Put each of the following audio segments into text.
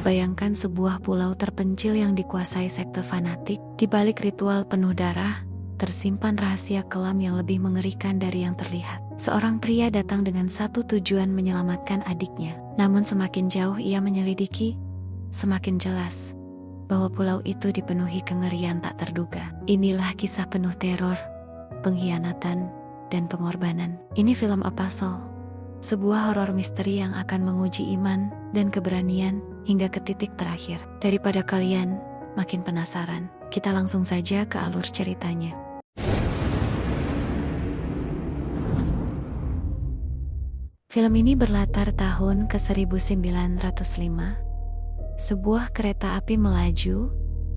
Bayangkan sebuah pulau terpencil yang dikuasai sekte fanatik. Di balik ritual penuh darah, tersimpan rahasia kelam yang lebih mengerikan dari yang terlihat. Seorang pria datang dengan satu tujuan, menyelamatkan adiknya. Namun semakin jauh ia menyelidiki, semakin jelas bahwa pulau itu dipenuhi kengerian tak terduga. Inilah kisah penuh teror, pengkhianatan, dan pengorbanan. Ini film Apostle, sebuah horor misteri yang akan menguji iman dan keberanian hingga ke titik terakhir. Daripada kalian makin penasaran, kita langsung saja ke alur ceritanya. Film ini berlatar tahun ke 1905. Sebuah kereta api melaju.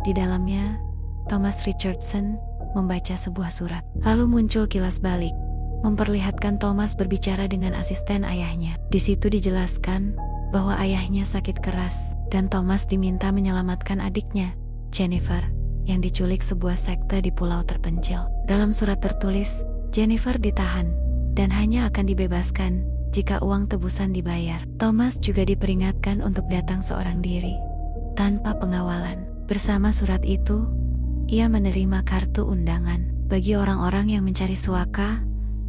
Di dalamnya, Thomas Richardson membaca sebuah surat. Lalu muncul kilas balik, memperlihatkan Thomas berbicara dengan asisten ayahnya. Di situ dijelaskan bahwa ayahnya sakit keras dan Thomas diminta menyelamatkan adiknya, Jennifer, yang diculik sebuah sekte di pulau terpencil. Dalam surat tertulis, Jennifer ditahan dan hanya akan dibebaskan jika uang tebusan dibayar. Thomas juga diperingatkan untuk datang seorang diri, tanpa pengawalan. Bersama surat itu, ia menerima kartu undangan bagi orang-orang yang mencari suaka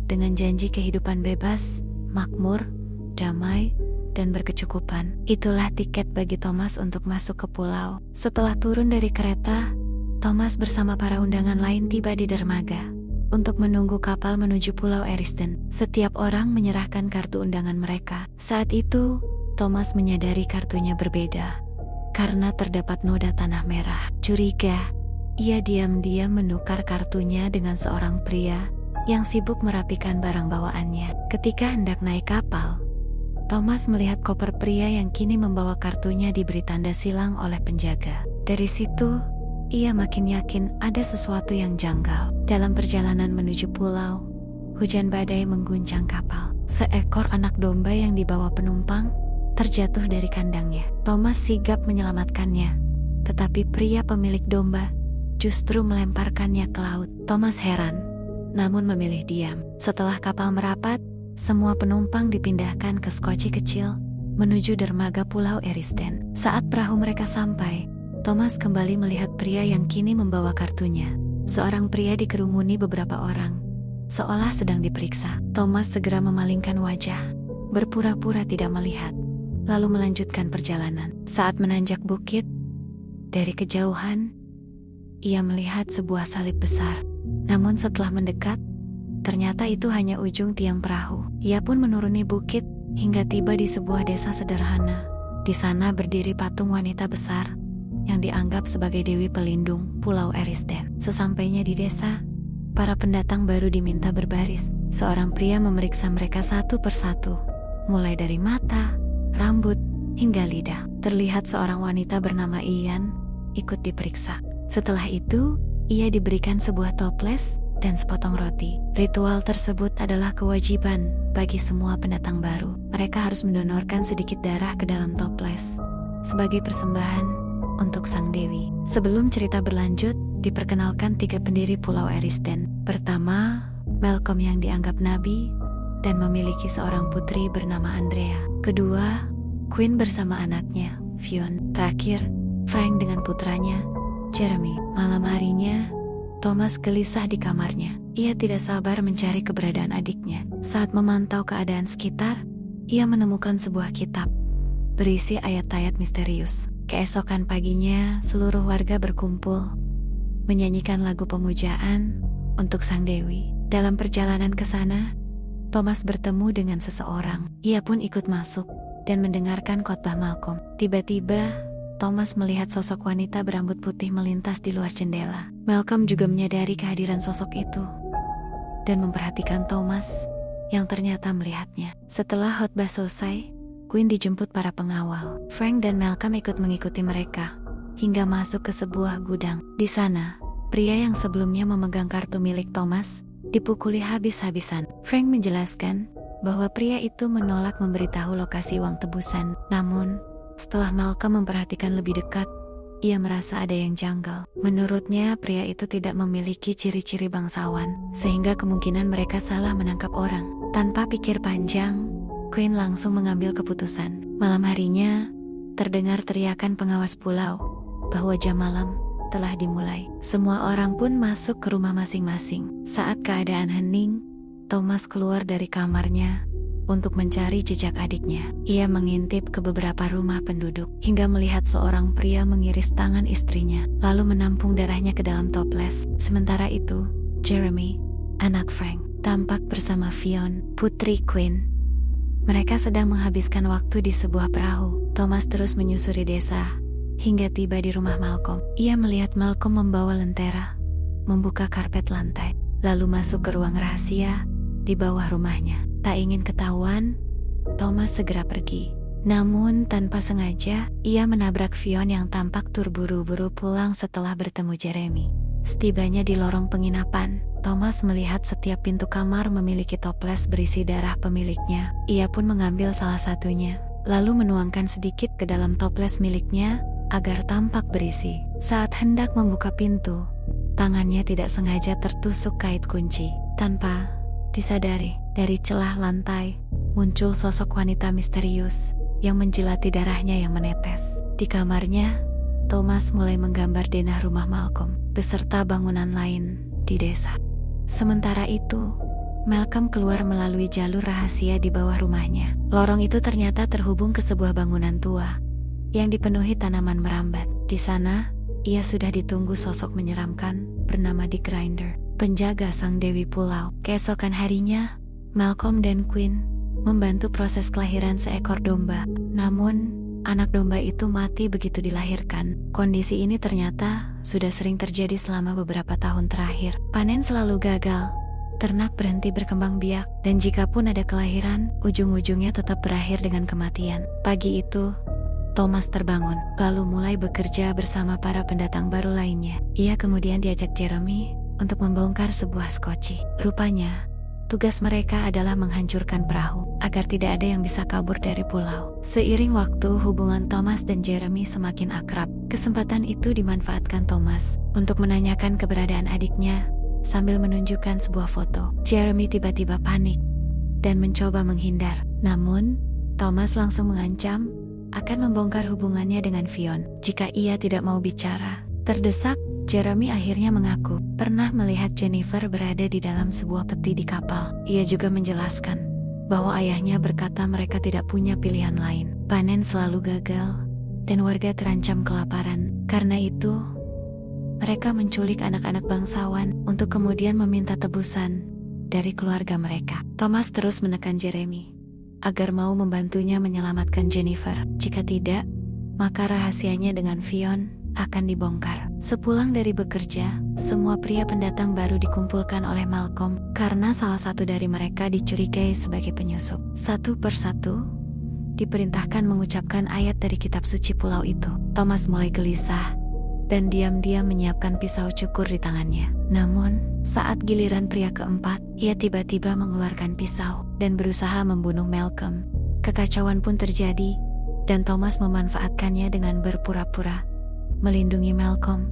dengan janji kehidupan bebas, makmur, damai, dan berkecukupan. Itulah tiket bagi Thomas untuk masuk ke pulau. Setelah turun dari kereta, Thomas bersama para undangan lain tiba di dermaga untuk menunggu kapal menuju Pulau Erisden. Setiap orang menyerahkan kartu undangan mereka. Saat itu, Thomas menyadari kartunya berbeda karena terdapat noda tanah merah. Curiga, ia diam-diam menukar kartunya dengan seorang pria yang sibuk merapikan barang bawaannya. Ketika hendak naik kapal, Thomas melihat koper pria yang kini membawa kartunya diberi tanda silang oleh penjaga. Dari situ, ia makin yakin ada sesuatu yang janggal. Dalam perjalanan menuju pulau, hujan badai mengguncang kapal. Seekor anak domba yang dibawa penumpang terjatuh dari kandangnya. Thomas sigap menyelamatkannya, tetapi pria pemilik domba justru melemparkannya ke laut. Thomas heran, namun memilih diam. Setelah kapal merapat, semua penumpang dipindahkan ke skoci kecil menuju dermaga Pulau Erisden. Saat perahu mereka sampai, Thomas kembali melihat pria yang kini membawa kartunya. Seorang pria dikerumuni beberapa orang, seolah sedang diperiksa. Thomas segera memalingkan wajah, berpura-pura tidak melihat, lalu melanjutkan perjalanan. Saat menanjak bukit, dari kejauhan, ia melihat sebuah salib besar. Namun setelah mendekat, ternyata itu hanya ujung tiang perahu. Ia pun menuruni bukit hingga tiba di sebuah desa sederhana. Di sana berdiri patung wanita besar yang dianggap sebagai Dewi Pelindung Pulau Erisden. Sesampainya di desa, para pendatang baru diminta berbaris. Seorang pria memeriksa mereka satu persatu, mulai dari mata, rambut, hingga lidah. Terlihat seorang wanita bernama Ian ikut diperiksa. Setelah itu, ia diberikan sebuah toples dan sepotong roti. Ritual tersebut adalah kewajiban bagi semua pendatang baru. Mereka harus mendonorkan sedikit darah ke dalam toples sebagai persembahan untuk sang dewi. Sebelum cerita berlanjut, diperkenalkan 3 pendiri Pulau Erisden. Pertama, Malcolm yang dianggap nabi dan memiliki seorang putri bernama Andrea. Kedua, Queen bersama anaknya, Fionn. Terakhir, Frank dengan putranya, Jeremy. Malam harinya, Thomas gelisah di kamarnya. Ia tidak sabar mencari keberadaan adiknya. Saat memantau keadaan sekitar, ia menemukan sebuah kitab berisi ayat-ayat misterius. Keesokan paginya, seluruh warga berkumpul menyanyikan lagu pemujaan untuk sang dewi. Dalam perjalanan ke sana, Thomas bertemu dengan seseorang. Ia pun ikut masuk dan mendengarkan khotbah Malcolm. Tiba-tiba, Thomas melihat sosok wanita berambut putih melintas di luar jendela. Malcolm juga menyadari kehadiran sosok itu dan memperhatikan Thomas yang ternyata melihatnya. Setelah khotbah selesai, Queen dijemput para pengawal. Frank dan Malcolm ikut mengikuti mereka hingga masuk ke sebuah gudang. Di sana, pria yang sebelumnya memegang kartu milik Thomas dipukuli habis-habisan. Frank menjelaskan bahwa pria itu menolak memberitahu lokasi uang tebusan. Namun, setelah Malcolm memperhatikan lebih dekat, ia merasa ada yang janggal. Menurutnya, pria itu tidak memiliki ciri-ciri bangsawan, sehingga kemungkinan mereka salah menangkap orang. Tanpa pikir panjang, Queen langsung mengambil keputusan. Malam harinya, terdengar teriakan pengawas pulau bahwa jam malam telah dimulai. Semua orang pun masuk ke rumah masing-masing. Saat keadaan hening, Thomas keluar dari kamarnya untuk mencari jejak adiknya. Ia mengintip ke beberapa rumah penduduk hingga melihat seorang pria mengiris tangan istrinya, lalu menampung darahnya ke dalam toples. Sementara itu, Jeremy, anak Frank, tampak bersama Fionn, putri Quinn. Mereka sedang menghabiskan waktu di sebuah perahu. Thomas terus menyusuri desa hingga tiba di rumah Malcolm. Ia melihat Malcolm membawa lentera, membuka karpet lantai, lalu masuk ke ruang rahasia di bawah rumahnya. Tak ingin ketahuan, Thomas segera pergi. Namun tanpa sengaja, ia menabrak Fionn yang tampak terburu-buru pulang setelah bertemu Jeremy. Setibanya di lorong penginapan, Thomas melihat setiap pintu kamar memiliki toples berisi darah pemiliknya. Ia pun mengambil salah satunya, lalu menuangkan sedikit ke dalam toples miliknya agar tampak berisi. Saat hendak membuka pintu, tangannya tidak sengaja tertusuk kait kunci. Tanpa disadari, dari celah lantai muncul sosok wanita misterius yang menjilati darahnya yang menetes. Di kamarnya, Thomas mulai menggambar denah rumah Malcolm beserta bangunan lain di desa. Sementara itu, Malcolm keluar melalui jalur rahasia di bawah rumahnya. Lorong itu ternyata terhubung ke sebuah bangunan tua yang dipenuhi tanaman merambat. Di sana, ia sudah ditunggu sosok menyeramkan bernama Dick Grinder, penjaga sang dewi pulau. Keesokan harinya, Malcolm dan Quinn membantu proses kelahiran seekor domba. Namun, anak domba itu mati begitu dilahirkan. Kondisi ini ternyata sudah sering terjadi selama beberapa tahun terakhir. Panen selalu gagal, ternak berhenti berkembang biak, dan jikapun ada kelahiran, ujung-ujungnya tetap berakhir dengan kematian. Pagi itu, Thomas terbangun, lalu mulai bekerja bersama para pendatang baru lainnya. Ia kemudian diajak Jeremy untuk membongkar sebuah skoci. Rupanya, tugas mereka adalah menghancurkan perahu agar tidak ada yang bisa kabur dari pulau. Seiring waktu, hubungan Thomas dan Jeremy semakin akrab. Kesempatan itu dimanfaatkan Thomas untuk menanyakan keberadaan adiknya sambil menunjukkan sebuah foto. Jeremy tiba-tiba panik dan mencoba menghindar. Namun, Thomas langsung mengancam akan membongkar hubungannya dengan Fionn jika ia tidak mau bicara. Terdesak, Jeremy akhirnya mengaku pernah melihat Jennifer berada di dalam sebuah peti di kapal. Ia juga menjelaskan bahwa ayahnya berkata mereka tidak punya pilihan lain. Panen selalu gagal dan warga terancam kelaparan. Karena itu, mereka menculik anak-anak bangsawan untuk kemudian meminta tebusan dari keluarga mereka. Thomas terus menekan Jeremy agar mau membantunya menyelamatkan Jennifer. Jika tidak, maka rahasianya dengan Fionn akan dibongkar. Sepulang dari bekerja, semua pria pendatang baru dikumpulkan oleh Malcolm karena salah satu dari mereka dicurigai sebagai penyusup. Satu persatu diperintahkan mengucapkan ayat dari kitab suci pulau itu. Thomas mulai gelisah dan diam-diam menyiapkan pisau cukur di tangannya. Namun, saat giliran pria keempat, ia tiba-tiba mengeluarkan pisau dan berusaha membunuh Malcolm. Kekacauan pun terjadi dan Thomas memanfaatkannya dengan berpura-pura melindungi Malcolm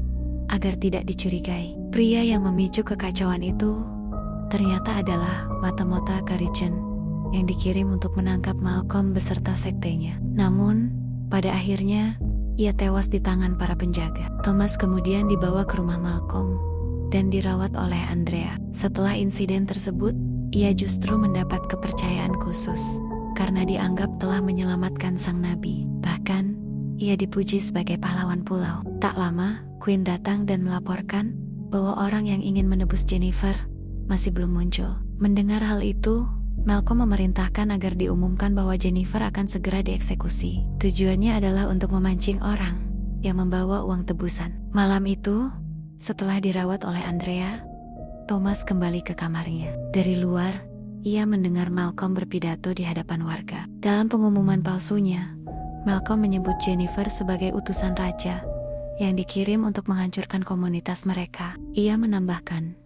agar tidak dicurigai. Pria yang memicu kekacauan itu ternyata adalah Matamota Karichen yang dikirim untuk menangkap Malcolm beserta sektenya. Namun, pada akhirnya ia tewas di tangan para penjaga. Thomas kemudian dibawa ke rumah Malcolm dan dirawat oleh Andrea. Setelah insiden tersebut, ia justru mendapat kepercayaan khusus karena dianggap telah menyelamatkan sang nabi. Bahkan, ia dipuji sebagai pahlawan pulau. Tak lama, Quinn datang dan melaporkan bahwa orang yang ingin menebus Jennifer masih belum muncul. Mendengar hal itu, Malcolm memerintahkan agar diumumkan bahwa Jennifer akan segera dieksekusi. Tujuannya adalah untuk memancing orang yang membawa uang tebusan. Malam itu, setelah dirawat oleh Andrea, Thomas kembali ke kamarnya. Dari luar, ia mendengar Malcolm berpidato di hadapan warga. Dalam pengumuman palsunya, Malcolm menyebut Jennifer sebagai utusan raja yang dikirim untuk menghancurkan komunitas mereka. Ia menambahkan,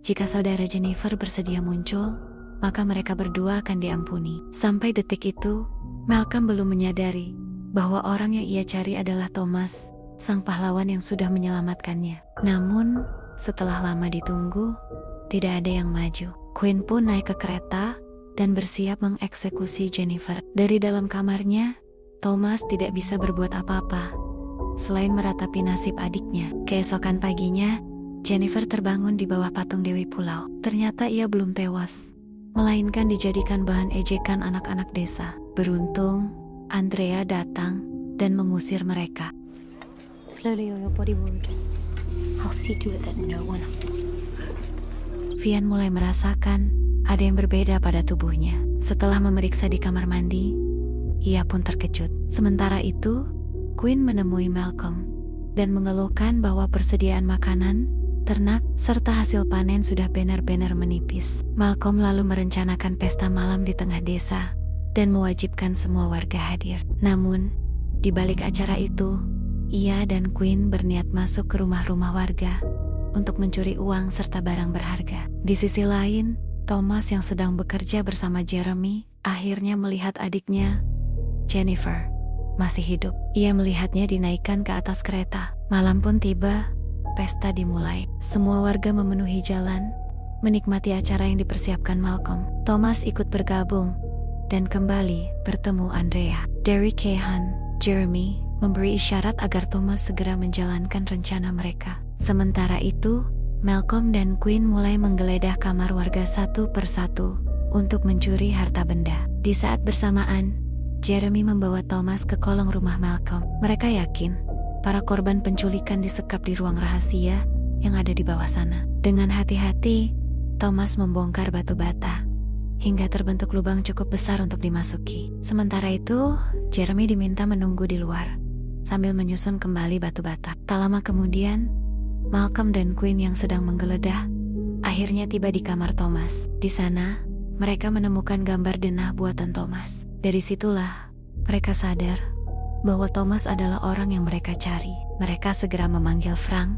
jika saudara Jennifer bersedia muncul, maka mereka berdua akan diampuni. Sampai detik itu, Malcolm belum menyadari bahwa orang yang ia cari adalah Thomas, sang pahlawan yang sudah menyelamatkannya. Namun, setelah lama ditunggu, tidak ada yang maju. Quinn pun naik ke kereta dan bersiap mengeksekusi Jennifer. Dari dalam kamarnya, Thomas tidak bisa berbuat apa-apa selain meratapi nasib adiknya. Keesokan paginya, Jennifer terbangun di bawah patung Dewi Pulau. Ternyata ia belum tewas, melainkan dijadikan bahan ejekan anak-anak desa. Beruntung, Andrea datang dan mengusir mereka. Slowly or your body will return. I'll see to it that no one. Vian mulai merasakan ada yang berbeda pada tubuhnya. Setelah memeriksa di kamar mandi, ia pun terkejut. Sementara itu, Quinn menemui Malcolm dan mengeluhkan bahwa persediaan makanan, ternak, serta hasil panen sudah benar-benar menipis. Malcolm lalu merencanakan pesta malam di tengah desa dan mewajibkan semua warga hadir. Namun, di balik acara itu, ia dan Quinn berniat masuk ke rumah-rumah warga untuk mencuri uang serta barang berharga. Di sisi lain, Thomas yang sedang bekerja bersama Jeremy akhirnya melihat adiknya, Jennifer, masih hidup. Ia melihatnya dinaikkan ke atas kereta. Malam pun tiba, pesta dimulai. Semua warga memenuhi jalan, menikmati acara yang dipersiapkan Malcolm. Thomas ikut bergabung dan kembali bertemu Andrea. Derek Kehan, Jeremy, memberi isyarat agar Thomas segera menjalankan rencana mereka. Sementara itu, Malcolm dan Quinn mulai menggeledah kamar warga satu persatu untuk mencuri harta benda. Di saat bersamaan, Jeremy membawa Thomas ke kolong rumah Malcolm. Mereka yakin para korban penculikan disekap di ruang rahasia yang ada di bawah sana. Dengan hati-hati, Thomas membongkar batu bata hingga terbentuk lubang cukup besar untuk dimasuki. Sementara itu, Jeremy diminta menunggu di luar sambil menyusun kembali batu bata. Tak lama kemudian, Malcolm dan Quinn yang sedang menggeledah akhirnya tiba di kamar Thomas. Di sana, mereka menemukan gambar denah buatan Thomas. Dari situlah mereka sadar bahwa Thomas adalah orang yang mereka cari. Mereka segera memanggil Frank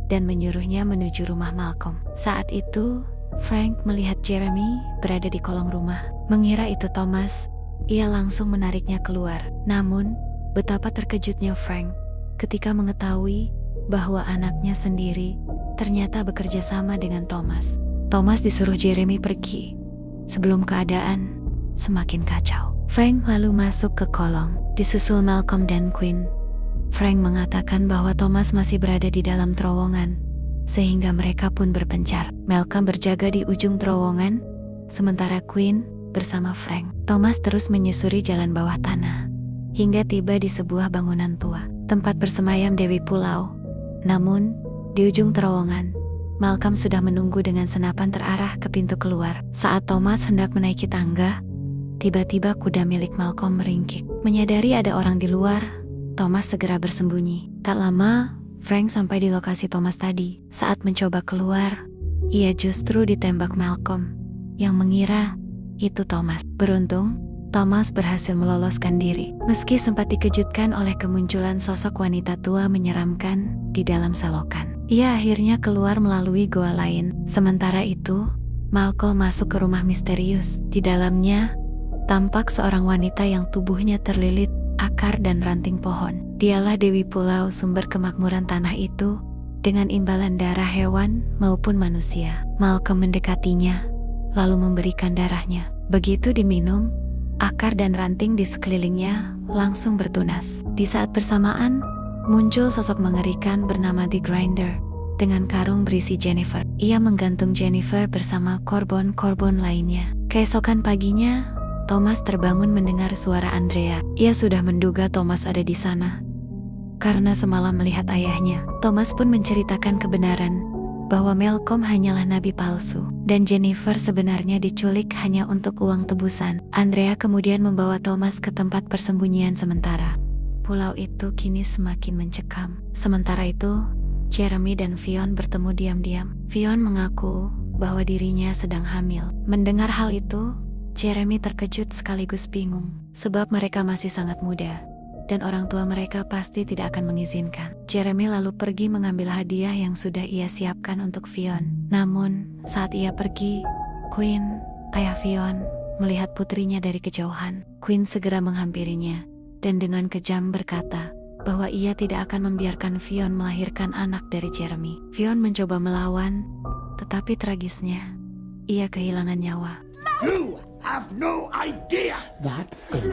dan menyuruhnya menuju rumah Malcolm. Saat itu, Frank melihat Jeremy berada di kolong rumah. Mengira itu Thomas, ia langsung menariknya keluar. Namun, betapa terkejutnya Frank ketika mengetahui bahwa anaknya sendiri ternyata bekerja sama dengan Thomas. Thomas disuruh Jeremy pergi sebelum keadaan semakin kacau. Frank lalu masuk ke kolong, disusul Malcolm dan Quinn. Frank mengatakan bahwa Thomas masih berada di dalam terowongan, sehingga mereka pun berpencar. Malcolm berjaga di ujung terowongan, sementara Quinn bersama Frank. Thomas terus menyusuri jalan bawah tanah, hingga tiba di sebuah bangunan tua, tempat bersemayam Dewi Pulau. Namun, di ujung terowongan, Malcolm sudah menunggu dengan senapan terarah ke pintu keluar. Saat Thomas hendak menaiki tangga, tiba-tiba kuda milik Malcolm meringkik. Menyadari ada orang di luar, Thomas segera bersembunyi. Tak lama, Frank sampai di lokasi Thomas tadi. Saat mencoba keluar, ia justru ditembak Malcolm, yang mengira itu Thomas. Beruntung, Thomas berhasil meloloskan diri. Meski sempat dikejutkan oleh kemunculan sosok wanita tua menyeramkan di dalam selokan, ia akhirnya keluar melalui goa lain. Sementara itu, Malcolm masuk ke rumah misterius. Di dalamnya, tampak seorang wanita yang tubuhnya terlilit akar dan ranting pohon. Dialah Dewi Pulau, sumber kemakmuran tanah itu, dengan imbalan darah hewan maupun manusia. Malcolm mendekatinya, lalu memberikan darahnya. Begitu diminum, akar dan ranting di sekelilingnya langsung bertunas. Di saat bersamaan, muncul sosok mengerikan bernama The Grinder dengan karung berisi Jennifer. Ia menggantung Jennifer bersama korban-korban lainnya. Keesokan paginya, Thomas terbangun mendengar suara Andrea. Ia sudah menduga Thomas ada di sana karena semalam melihat ayahnya. Thomas pun menceritakan kebenaran bahwa Malcolm hanyalah nabi palsu dan Jennifer sebenarnya diculik hanya untuk uang tebusan. Andrea kemudian membawa Thomas ke tempat persembunyian sementara. Pulau itu kini semakin mencekam. Sementara itu, Jeremy dan Fionn bertemu diam-diam. Fionn mengaku bahwa dirinya sedang hamil. Mendengar hal itu, Jeremy terkejut sekaligus bingung, sebab mereka masih sangat muda, dan orang tua mereka pasti tidak akan mengizinkan. Jeremy lalu pergi mengambil hadiah yang sudah ia siapkan untuk Fionn. Namun, saat ia pergi, Quinn, ayah Fionn, melihat putrinya dari kejauhan. Quinn segera menghampirinya, dan dengan kejam berkata bahwa ia tidak akan membiarkan Fionn melahirkan anak dari Jeremy. Fionn mencoba melawan, tetapi tragisnya, ia kehilangan nyawa. You have no idea! That thing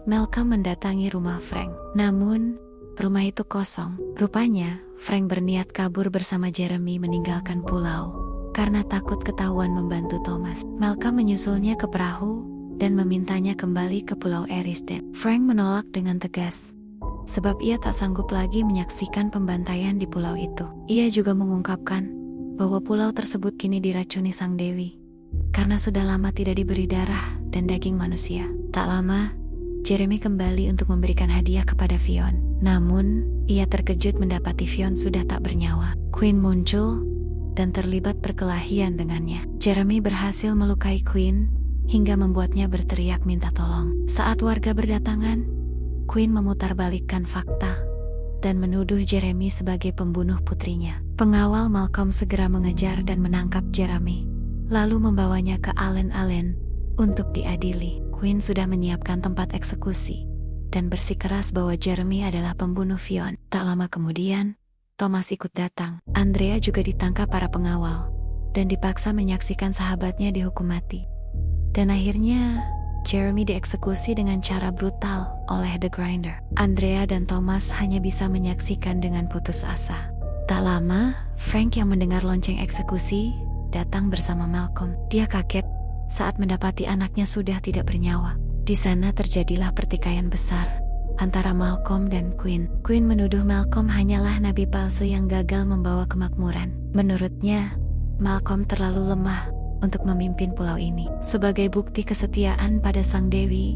Malcolm mendatangi rumah Frank. Namun, rumah itu kosong. Rupanya, Frank berniat kabur bersama Jeremy meninggalkan pulau karena takut ketahuan membantu Thomas. Malcolm menyusulnya ke perahu dan memintanya kembali ke Pulau Erisden. Frank menolak dengan tegas, sebab ia tak sanggup lagi menyaksikan pembantaian di pulau itu. Ia juga mengungkapkan bahwa pulau tersebut kini diracuni sang dewi karena sudah lama tidak diberi darah dan daging manusia. Tak lama, Jeremy kembali untuk memberikan hadiah kepada Fionn. Namun, ia terkejut mendapati Fionn sudah tak bernyawa. Queen muncul dan terlibat perkelahian dengannya. Jeremy berhasil melukai Queen hingga membuatnya berteriak minta tolong. Saat warga berdatangan, Queen memutarbalikkan fakta dan menuduh Jeremy sebagai pembunuh putrinya. Pengawal Malcolm segera mengejar dan menangkap Jeremy, lalu membawanya ke Allen untuk diadili. Queen sudah menyiapkan tempat eksekusi dan bersikeras bahwa Jeremy adalah pembunuh Fionn. Tak lama kemudian, Thomas ikut datang. Andrea juga ditangkap para pengawal dan dipaksa menyaksikan sahabatnya dihukum mati. Dan akhirnya, Jeremy dieksekusi dengan cara brutal oleh The Grinder. Andrea dan Thomas hanya bisa menyaksikan dengan putus asa. Tak lama, Frank yang mendengar lonceng eksekusi datang bersama Malcolm. Dia kaget saat mendapati anaknya sudah tidak bernyawa. Di sana terjadilah pertikaian besar antara Malcolm dan Queen. Queen menuduh Malcolm hanyalah nabi palsu yang gagal membawa kemakmuran. Menurutnya, Malcolm terlalu lemah untuk memimpin pulau ini. Sebagai bukti kesetiaan pada sang dewi,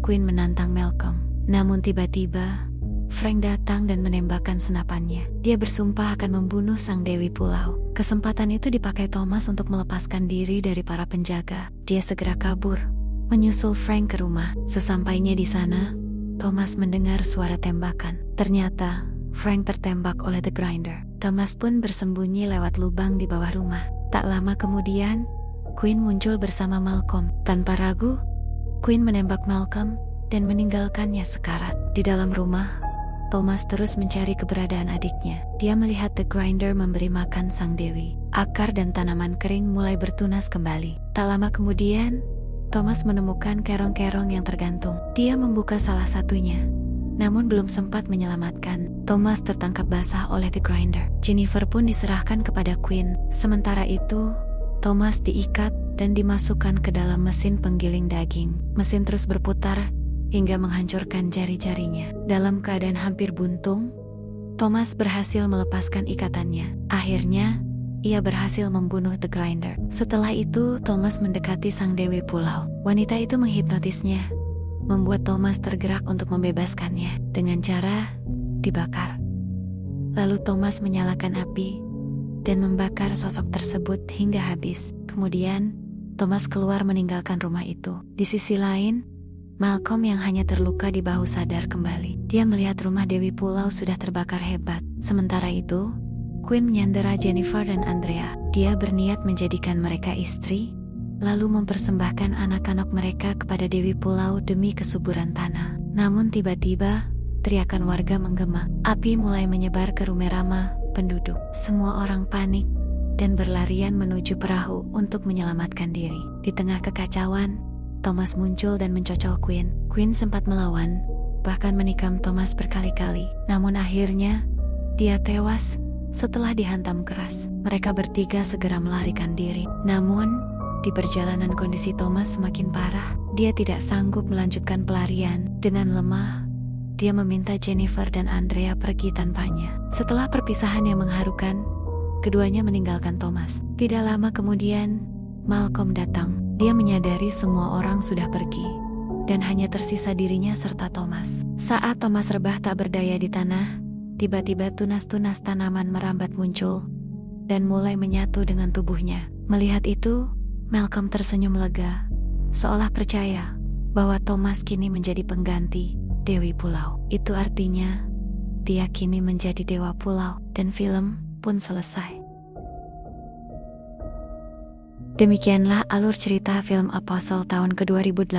Queen menantang Malcolm. Namun tiba-tiba, Frank datang dan menembakkan senapannya. Dia bersumpah akan membunuh sang dewi pulau. Kesempatan itu dipakai Thomas untuk melepaskan diri dari para penjaga. Dia segera kabur, menyusul Frank ke rumah. Sesampainya di sana, Thomas mendengar suara tembakan. Ternyata, Frank tertembak oleh The Grinder. Thomas pun bersembunyi lewat lubang di bawah rumah. Tak lama kemudian, Queen muncul bersama Malcolm. Tanpa ragu, Queen menembak Malcolm dan meninggalkannya sekarat. Di dalam rumah, Thomas terus mencari keberadaan adiknya. Dia melihat The Grinder memberi makan sang dewi. Akar dan tanaman kering mulai bertunas kembali. Tak lama kemudian, Thomas menemukan kerong-kerong yang tergantung. Dia membuka salah satunya, namun belum sempat menyelamatkan. Thomas tertangkap basah oleh The Grinder. Jennifer pun diserahkan kepada Queen. Sementara itu, Thomas diikat dan dimasukkan ke dalam mesin penggiling daging. Mesin terus berputar hingga menghancurkan jari-jarinya. Dalam keadaan hampir buntung, Thomas berhasil melepaskan ikatannya. Akhirnya, ia berhasil membunuh The Grinder. Setelah itu, Thomas mendekati sang dewi pulau. Wanita itu menghipnotisnya, membuat Thomas tergerak untuk membebaskannya dengan cara dibakar. Lalu Thomas menyalakan api dan membakar sosok tersebut hingga habis. Kemudian, Thomas keluar meninggalkan rumah itu. Di sisi lain, Malcolm yang hanya terluka di bahu sadar kembali. Dia melihat rumah Dewi Pulau sudah terbakar hebat. Sementara itu, Queen menyandera Jennifer dan Andrea. Dia berniat menjadikan mereka istri, lalu mempersembahkan anak-anak mereka kepada Dewi Pulau demi kesuburan tanah. Namun tiba-tiba, teriakan warga menggema. Api mulai menyebar ke Rumerama penduduk. Semua orang panik dan berlarian menuju perahu untuk menyelamatkan diri. Di tengah kekacauan, Thomas muncul dan mencocol Queen. Queen sempat melawan, bahkan menikam Thomas berkali-kali. Namun akhirnya, dia tewas setelah dihantam keras. Mereka bertiga segera melarikan diri. Namun, di perjalanan kondisi Thomas semakin parah. Dia tidak sanggup melanjutkan pelarian. Dengan lemah, dia meminta Jennifer dan Andrea pergi tanpanya. Setelah perpisahan yang mengharukan, keduanya meninggalkan Thomas. Tidak lama kemudian, Malcolm datang. Dia menyadari semua orang sudah pergi, dan hanya tersisa dirinya serta Thomas. Saat Thomas rebah tak berdaya di tanah, tiba-tiba tunas-tunas tanaman merambat muncul dan mulai menyatu dengan tubuhnya. Melihat itu, Malcolm tersenyum lega, seolah percaya bahwa Thomas kini menjadi pengganti Dewi Pulau. Itu artinya, dia kini menjadi Dewa Pulau, dan film pun selesai. Demikianlah alur cerita film Apostle tahun ke-2018.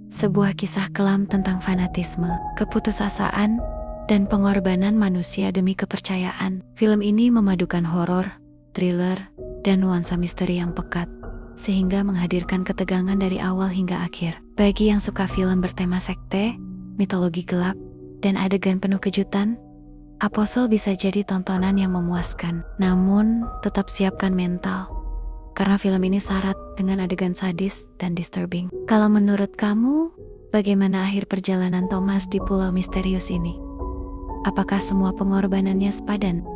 Sebuah kisah kelam tentang fanatisme, keputusasaan, dan pengorbanan manusia demi kepercayaan. Film ini memadukan horor, thriller, dan nuansa misteri yang pekat, sehingga menghadirkan ketegangan dari awal hingga akhir. Bagi yang suka film bertema sekte, mitologi gelap, dan adegan penuh kejutan, Apostle bisa jadi tontonan yang memuaskan. Namun, tetap siapkan mental, karena film ini syarat dengan adegan sadis dan disturbing. Kalau menurut kamu, bagaimana akhir perjalanan Thomas di pulau misterius ini? Apakah semua pengorbanannya sepadan?